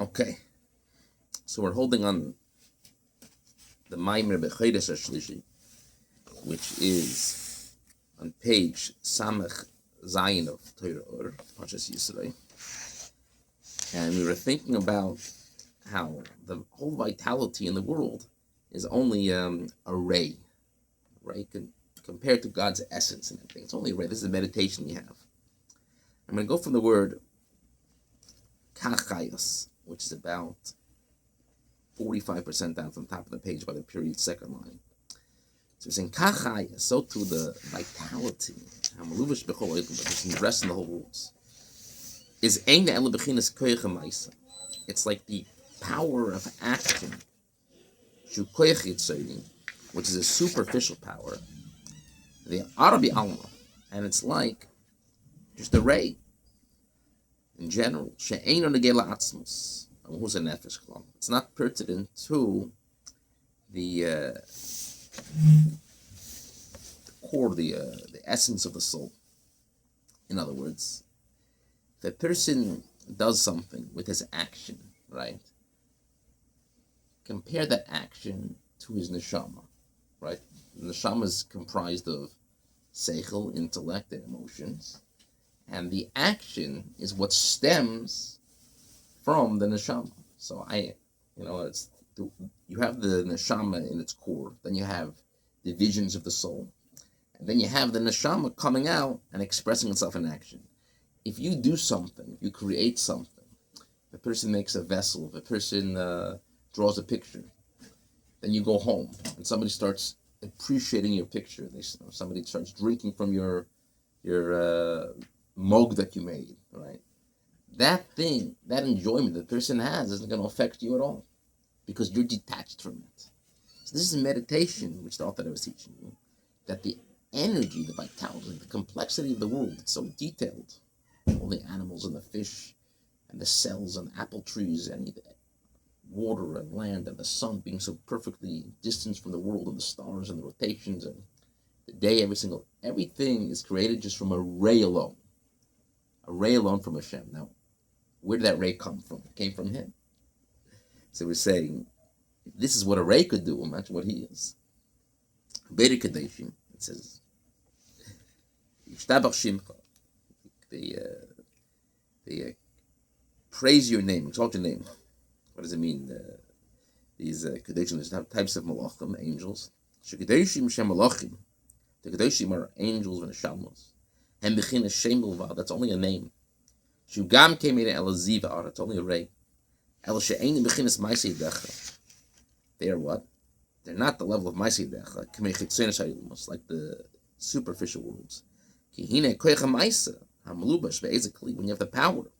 Okay, so we're holding on the Maimer Bechedes HaShlishi, which is on page Samech Zayin of Torah Ohr, Parshas Yisrei. And we were thinking about how the whole vitality in the world is only a ray, right? Compared to God's essence and everything. It's only a ray. This is a meditation we have. I'm going to go from the word kachayos, which is about 45% down from the top of the page by the period second line. So we're saying kachayos, so to the vitality, hamaluvish bechol oilim, but it's dressed in the whole rules, is ein ele bechinas koyach ha'maisa. It's like the power of action, shu koyach yitzayim, which is a superficial power, the Arabi alma, and it's like just a ray in general. She'ein onegela atzmus, who's a nefesh klal. It's not pertinent to the core, the essence of the soul. In other words, if a person does something with his action, right? Compare that action to his neshama, right? The neshama is comprised of seichel, intellect, and emotions, and the action is what stems from the neshama. So you have the neshama in its core, then you have the visions of the soul, and then you have the neshama coming out and expressing itself in action. If you do something, if you create something, if a person makes a vessel, if a person draws a picture, then you go home and somebody starts appreciating your picture. Somebody starts drinking from your mug that you made, right? That thing, that enjoyment that the person has isn't going to affect you at all because you're detached from it. So this is a meditation, which the author was teaching you, that the energy, the vitality, the complexity of the world, it's so detailed. All the animals and the fish and the cells and apple trees and the water and land and the sun being so perfectly distanced from the world and the stars and the rotations and the day, everything is created just from a ray alone from Hashem. Now, where did that ray come from? It came from Him. So we're saying, if this is what a ray could do, imagine what He is. Beit Kadeshim, it says, Yishtabach Shimcha, they praise your name, exalt your name. What does it mean? These Kadeshim, there's types of malachim, angels. Shekadeshim Shem Malachim. The Kadeshim are angels and Neshamos. Hem Bechin Hashem Bilvad, that's only a name. Shugam came in El Ziva, that's only a ray. El She'ein Bechinas Maisei Decha. They are what? They're not the level of Maisei Decha, K'mei Chitzenes HaYilmos, like the superficial worlds. Ki Hine Koyach HaMaisa, HaMalubash Be'ezekli, when you have the power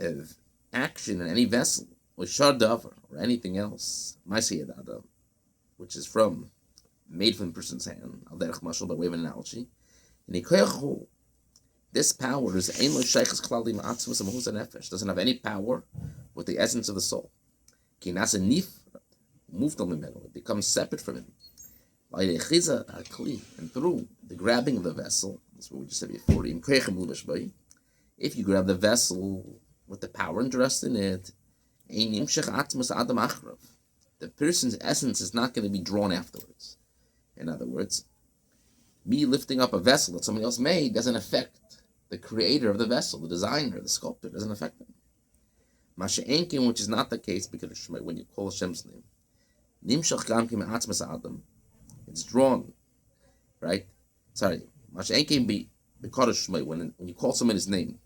of action in any vessel, or Shar Davar, or anything else, Maisei Adam, which is made from the person's hand, Al Derech Mashal, by way of an analogy. This power is doesn't have any power with the essence of the soul. It becomes separate from him. And through the grabbing of the vessel, that's what we just said before, if you grab the vessel with the power and trust in it, the person's essence is not going to be drawn afterwards. In other words, me lifting up a vessel that somebody else made doesn't affect the creator of the vessel, the designer, the sculptor, doesn't affect them. Masha'enkin, which is not the case because when you call Hashem's name, it's drawn, right? Sorry, Masha'enkin because when you call someone his name,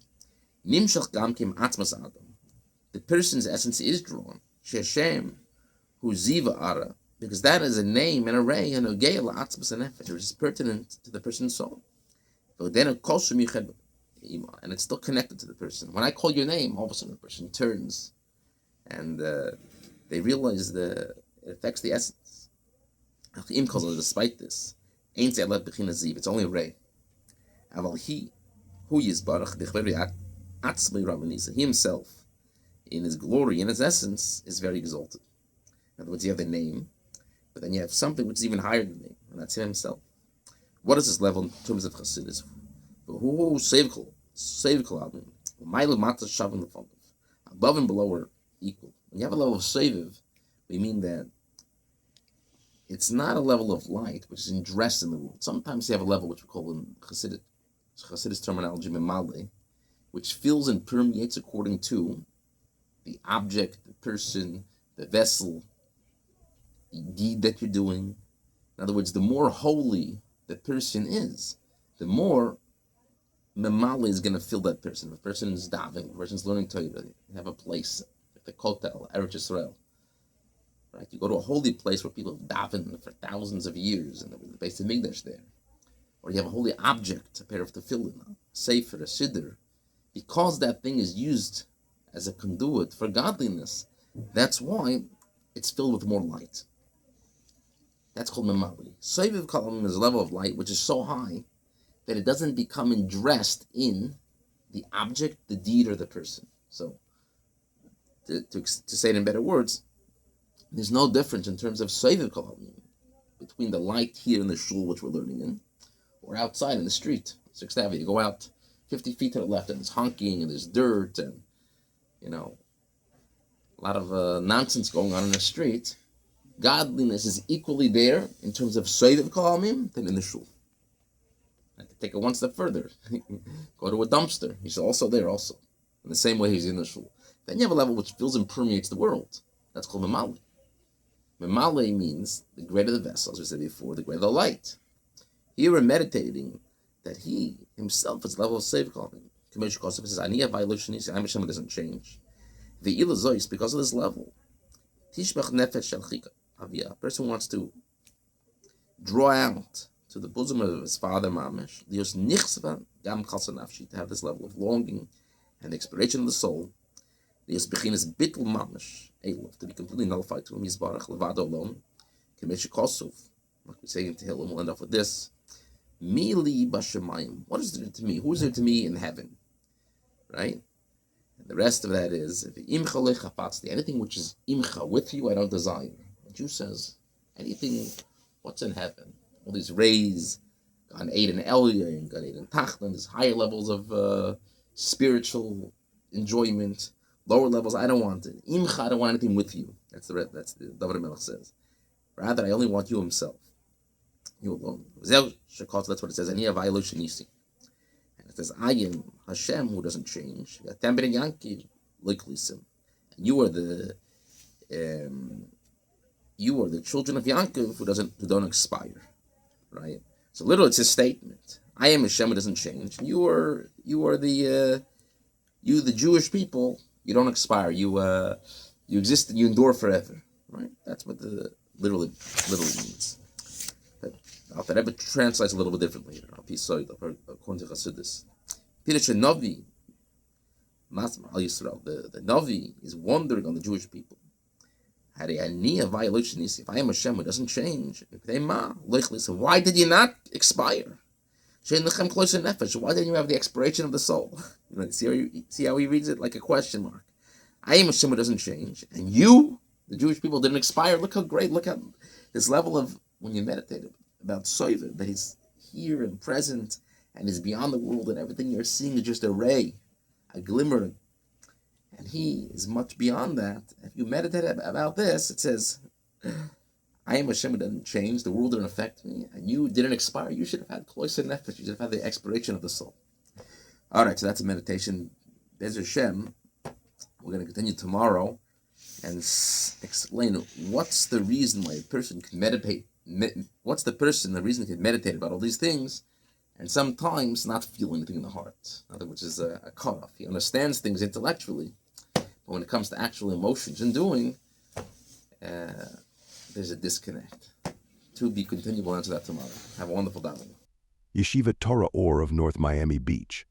the person's essence is drawn. Sheshem, hu ziva ara, because that is a name and a ray and a geil atzmas and nefesh, which is pertinent to the person's soul. But then and it's still connected to the person. When I call your name, all of a sudden the person turns, and they realize it affects the essence. Despite this, it's only a ray. He himself, in his glory, in his essence, is very exalted. In other words, you have the name, but then you have something which is even higher than the name, and that's Him Himself. What is this level in terms of Chassidus? Who above and below are equal. When you have a level of Seviv, we mean that it's not a level of light which is indressed in the world. Sometimes you have a level which we call in Chassidus terminology, memale, which fills and permeates according to the object, the person, the vessel, the deed that you're doing. In other words, the more holy the person is, the more memale is going to fill that person. If a person is davening, if a person is learning Torah, you have a place, like the Kotel, Eretz Yisrael. Right? You go to a holy place where people have davened for thousands of years, and there was the Beis Hamikdash there. Or you have a holy object, a pair of tefillin, a sefer, a siddur. Because that thing is used as a conduit for godliness, that's why it's filled with more light. That's called memali. Soviv kalam is a level of light which is so high that it doesn't become indressed in the object, the deed, or the person. So, to say it in better words, there's no difference in terms of soviv kalam between the light here in the shul, which we're learning in, or outside in the street. 6th Avenue, you go out 50 feet to the left, and there's honking, and there's dirt, and, a lot of nonsense going on in the street. Godliness is equally there in terms of soviv kalamim than in the shul. I could take it one step further. Go to a dumpster. He's also there also. In the same way he's in the shul. Then you have a level which fills and permeates the world. That's called memale. Memale means the greater the vessel, as we said before, the greater the light. Here we're meditating that he himself is the level of soviv kalamim. Commercial Kosov says, Aniyah violationis, I'm Hashem doesn't change. The ila zois, because of this level, tishbach nefesh shel chika aviyah. A person wants to draw out to the bosom of his father, Mamish, Dios nichsva gam chalsa nafshi, to have this level of longing and expiration of the soul. Dios bechinas bittul Mamish, Elof, to be completely nullified to him, Yisbarach, levado alone. Commercial Kosov, like we say in Tehillim, we'll end up with this. Mili bashamayim. What is there to me? Who is there to me in heaven? Right? And the rest of that is anything which is imcha, with you, I don't desire. The Jew says, anything, what's in heaven? All these rays, Gan Eden Elya and Gan Eden Tachlan, there's higher levels of spiritual enjoyment, lower levels, I don't want it. Imcha, I don't want anything with you. That's the David Melech says. Rather, I only want you himself. You alone. That's what it says. And it says, I am Hashem who doesn't change. And you are the children of Yankov who don't expire. Right? So literally it's a statement. I am Hashem who doesn't change. You are the Jewish people, you don't expire. You exist and you endure forever. Right? That's what the literally means. The Rebbe translates a little bit differently. According to Chassidus, Navi, the Navi is wondering on the Jewish people. If I am Hashem who doesn't change, why did you not expire? Why didn't you have the expiration of the soul? See how he reads it like a question mark. I am Hashem who doesn't change, and you, the Jewish people, didn't expire. Look how great! Look at this level of when you meditate about soiver, that he's here and present and is beyond the world, and everything you're seeing is just a ray, a glimmer, and he is much beyond that. If you meditate about this, it says, I am Hashem who doesn't change, the world didn't affect me, and you didn't expire. You should have had kloiser nefesh, you should have had the expiration of the soul. Alright, so that's a meditation. Be'ez Hashem, we're going to continue tomorrow and explain what's the reason why a person can meditate. What's the reason he can meditate about all these things and sometimes not feel anything in the heart? In other words, is a cutoff. He understands things intellectually, but when it comes to actual emotions and doing, there's a disconnect. To be continued, we'll answer that tomorrow. Have a wonderful day. Yeshiva Torah Ohr of North Miami Beach.